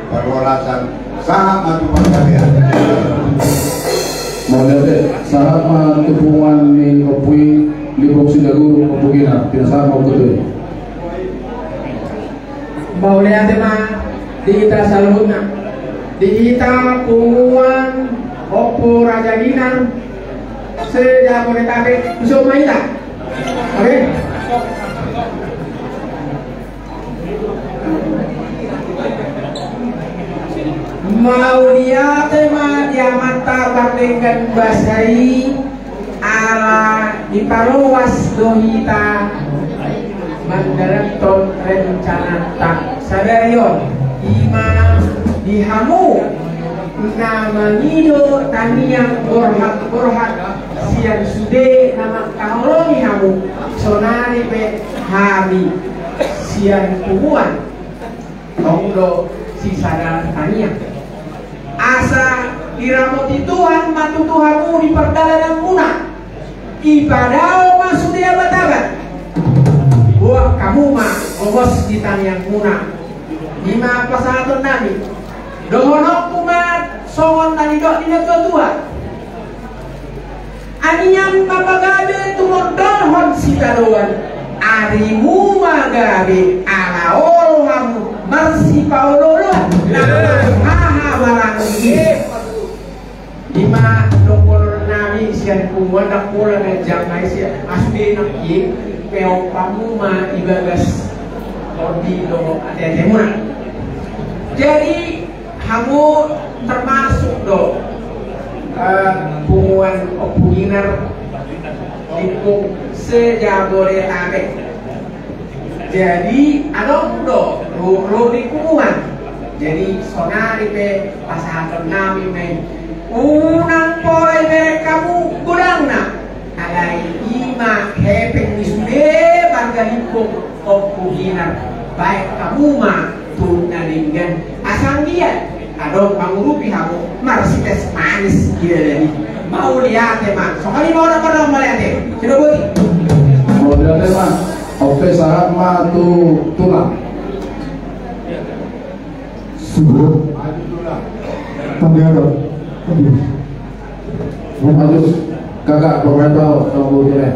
perwalasan saham atau pengalian model saham tupungan ni opui libok sidagu opugina pinasa mau kutu mau lihat tema di ita saluna di ita punguan opo raja ginan sejabodetabek bisa main tak? Oke. Mau lihat tema dia mata bandingkan basai ala di parowas dohita mandaraton rencana tak sadarion ima dihamu nama nido taniang borhat sian sude nama kaholoni hamu sonari pe hari sian kubuan tongdo si sadar taniang asa diramoti Tuhan matu Tuhanmu di perdagangan muna ibadah masuk dia batabat buat kamu mah ngomos di taniang muna lima pasangan nabi dohonok kumat songon tani dok di negara tua anian babagabe tumon dohon sitaruan arimu magabe alaol hamu marsi pauloloan haha malangi lima dokor nami sian kumuan dak pola ngejam nai sia asli nak ye peo kamu ma ibagas odi do ada muna jadi kamu termasuk do punguan opuginar lingkup sejabodetabek jadi adong do ro di punguan jadi sonari pe pasangan nami me unang poe mere kamu gudangna alai ima hepeng isude bangga lingkup opuginar baik kamu mah turun dengan asal dia adong pangurupi kamu marsites manis gila dari mau lihat teman soalnya mau orang melihat deh sudah boleh mau lihat teman oke saham tu tulang sudah tanggal harus kakak komentar sama kira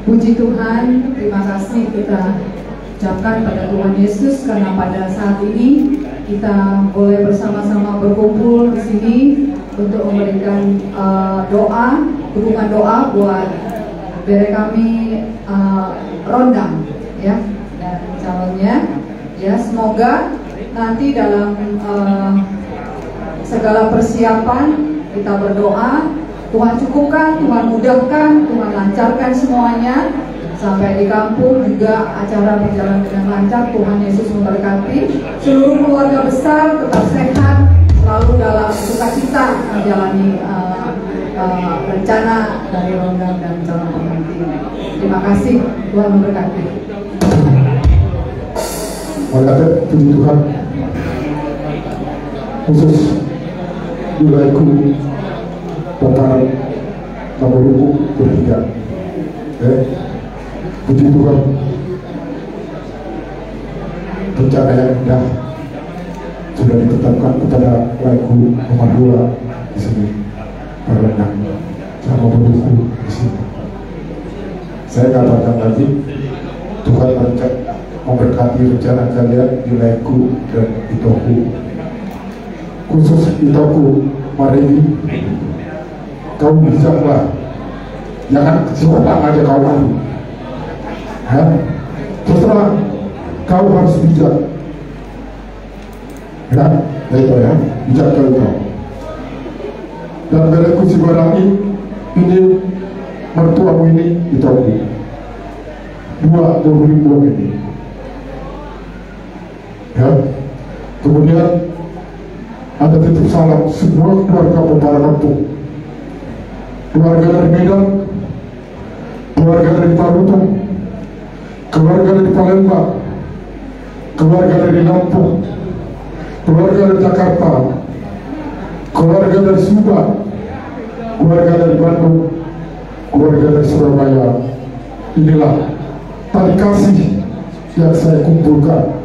Puji Tuhan, terima kasih kita ucapkan pada Tuhan Yesus karena pada saat ini kita boleh bersama-sama berkumpul di sini untuk memberikan doa, dukungan doa buat dari kami Rondang, ya, dan calonnya, ya, semoga nanti dalam segala persiapan kita berdoa. Tuhan cukupkan, Tuhan mudahkan, Tuhan lancarkan semuanya. Sampai di kampung juga acara berjalan dengan lancar. Tuhan Yesus memberkati. Seluruh keluarga besar tetap sehat, selalu dalam sukacita menjalani rencana dari Rondang dan calon pengantin. Terima kasih, Tuhan memberkati. Maka puji Tuhan khusus wilayahku Bataran nomor hukum bertiga. Puji Tuhan rencana yang indah sudah ditetapkan kepada lagu nomor 2 di sini karena sama pendukung di sini. Saya katakan lagi Tuhan memberkati rencana kalian di lagu dan Itoku, khusus Itoku Marini. Kau bijaklah, jangan seorang aja kau malu. Terserah, kau harus bijak. Ya, itu ya, bijak kau. Dan belaku si Barani ini mertuamu ini itu aku. 2 ini. Ya, kemudian ada titip salam semua keluarga Pembara Kampung. Keluarga dari Medan, keluarga dari Palutung, keluarga dari Palembang, keluarga dari Lampung, keluarga dari Jakarta, keluarga dari Subang, keluarga dari Bandung, keluarga dari Surabaya. Inilah tali kasih yang saya kumpulkan.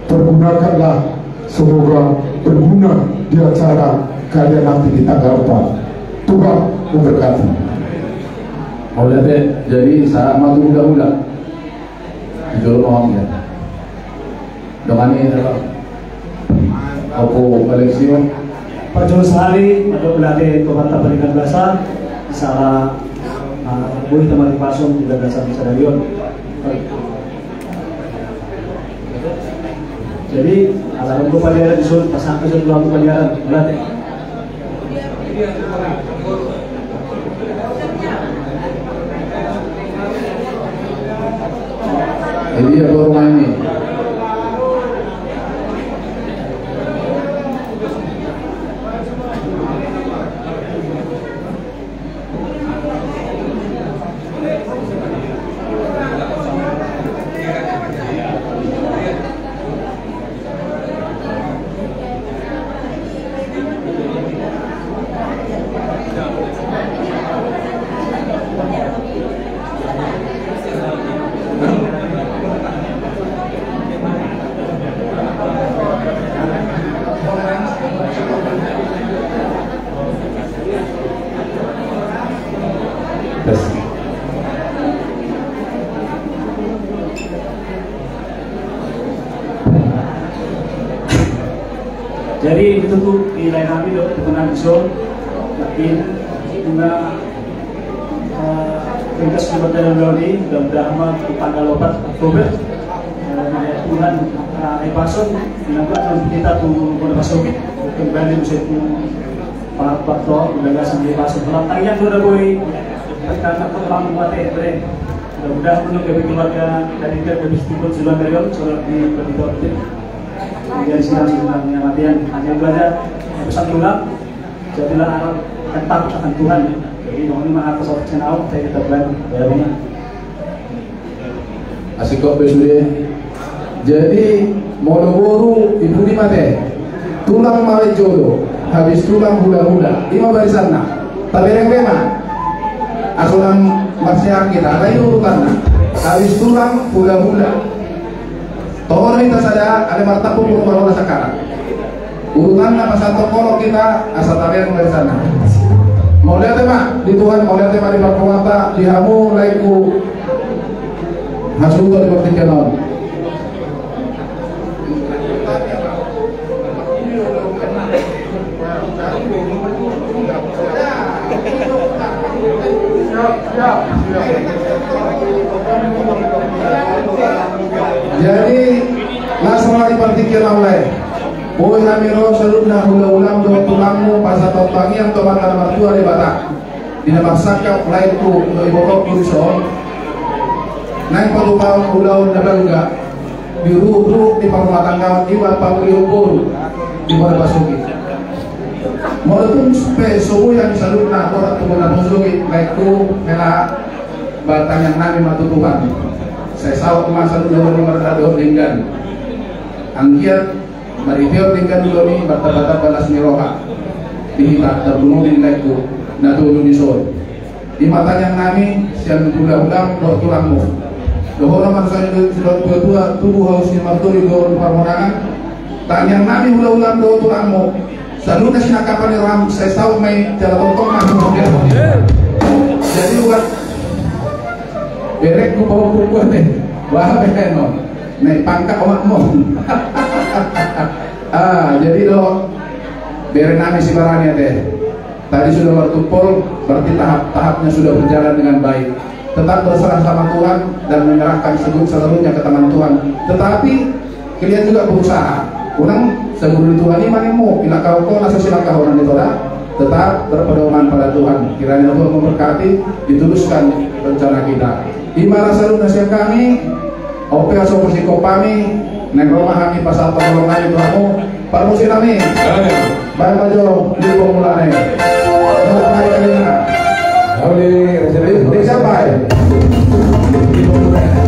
Pergunakanlah, semoga berguna di acara kalian nanti di tanggal 4. Tuhan memberkati. Jadi saat matu muda-muda jujur mohon ya. Dengan ini adalah aku koleksi Pajul sehari ada belade kota berikan bahasa salah boleh teman dipasung tidak bahasa bisa darion. Jadi alam ko paliaran isun pasang isun dua ko paliaran belade. Jadi apa rumah ini? Jadi ditutup di lain kami do tukunan iso yakin bunga ringkas kebetulan Lodi mudah-mudahan mah tanggal 4 Oktober Tuhan Epason dinampak kita tuh pada pasokit kembali musim para faktor gagasan di Epason dalam tayang sudah boleh karena pertama mati bre mudah-mudahan untuk keluarga dari kebistimun Jualan Darion soal di Pertidotin dari sidang-sidangnya latihan hanya belajar pesan ulang jadilah anak ketat akan Tuhan. Jadi mohon maaf atas channel saya tetap banyak asik kok besure. Jadi mono ibu di mate tulang mawet jodoh habis tulang muda-muda 5 barisan nak tapi yang memang asuran masyarakat kita lain urutannya habis tulang muda-muda. Tokoh kita saja ada martapu purwala sekarang. Urutan apa satu kolok kita asal tabian dari sana. Mau lihat tema di Tuhan, mau lihat tema di Perkawata, di Hamu, laiku Hasuto di Bakti Kenon. Jadi masalah dipertikir oleh Boy Hamiro seludna hula-ulam do tulangmu pasat pangian to mata mertua di Batak dina maksaka laiku do ibokok kurison naik palupang hulaun nabangga diruh-ruh di pangmatanggawan iwa panguliyong di mana basuki Moletun subuh yang saludna orang tumunan musuki laiku mela batang yang nami matutuhan saya sawak masa dulu memerintah linggan angkiat maritior linggan dulu ni bata-bata balas miroha dihitak terbunuh di laiku natulun isol di matanya nami siang ulang-ulang doh tulangmu doh orang manusia sudah dua tubuh harus dimarturi doh permorangan tanyang nami ulang-ulang doh tulangmu saludna sinakapan ram saya sawak may jalan tongkong jadi buat berek ku bawa pukul nih, wah beno, naik pangkat awakmu. Jadi lo beren nami si barangnya deh. Tadi sudah bertumpul, berarti tahap-tahapnya sudah berjalan dengan baik. Tetap berserah sama Tuhan dan menyerahkan seluruhnya ke tangan Tuhan. Tetapi kalian juga berusaha. Kurang seguru Tuhan ini manimu, bila kau nasa silakah orang itu dah. Tetap berpedoman pada Tuhan. Kiranya Tuhan memberkati, dituluskan rencana kita. Di mana selalu nasihat kami, oke asal persiko kami, neng rumah kami pasal pertolongan itu kamu, permusin kami. Baik maju di pemulaan. Baik kalian. Di siapa? Di pemulaan.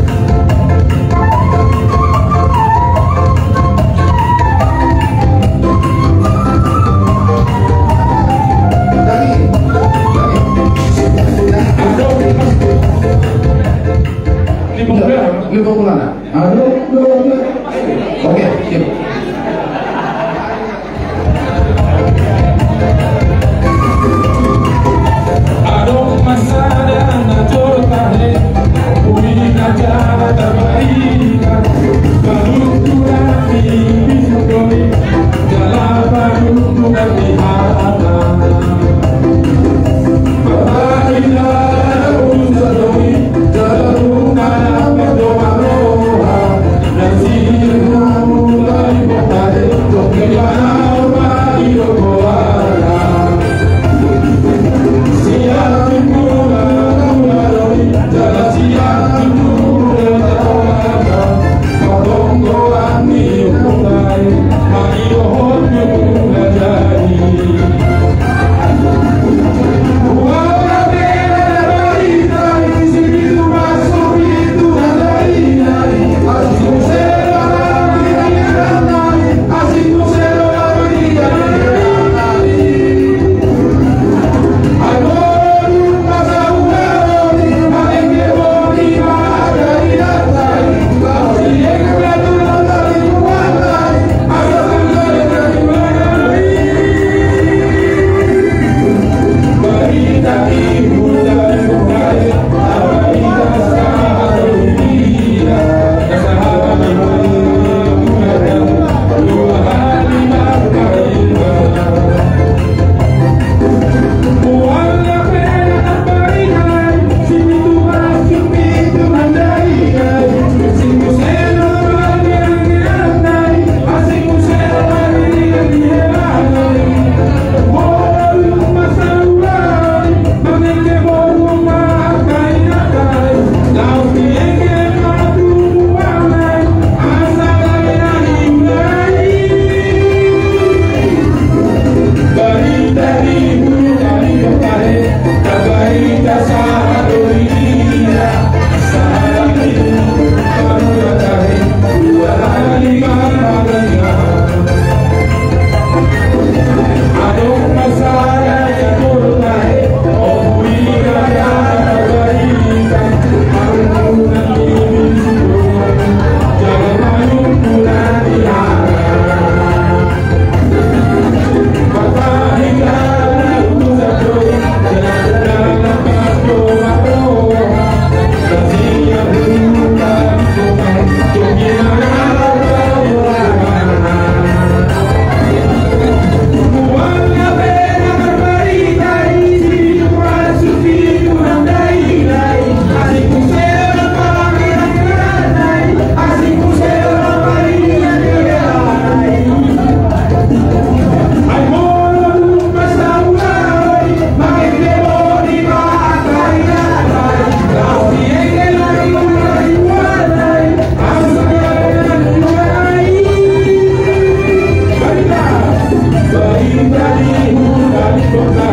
Amin.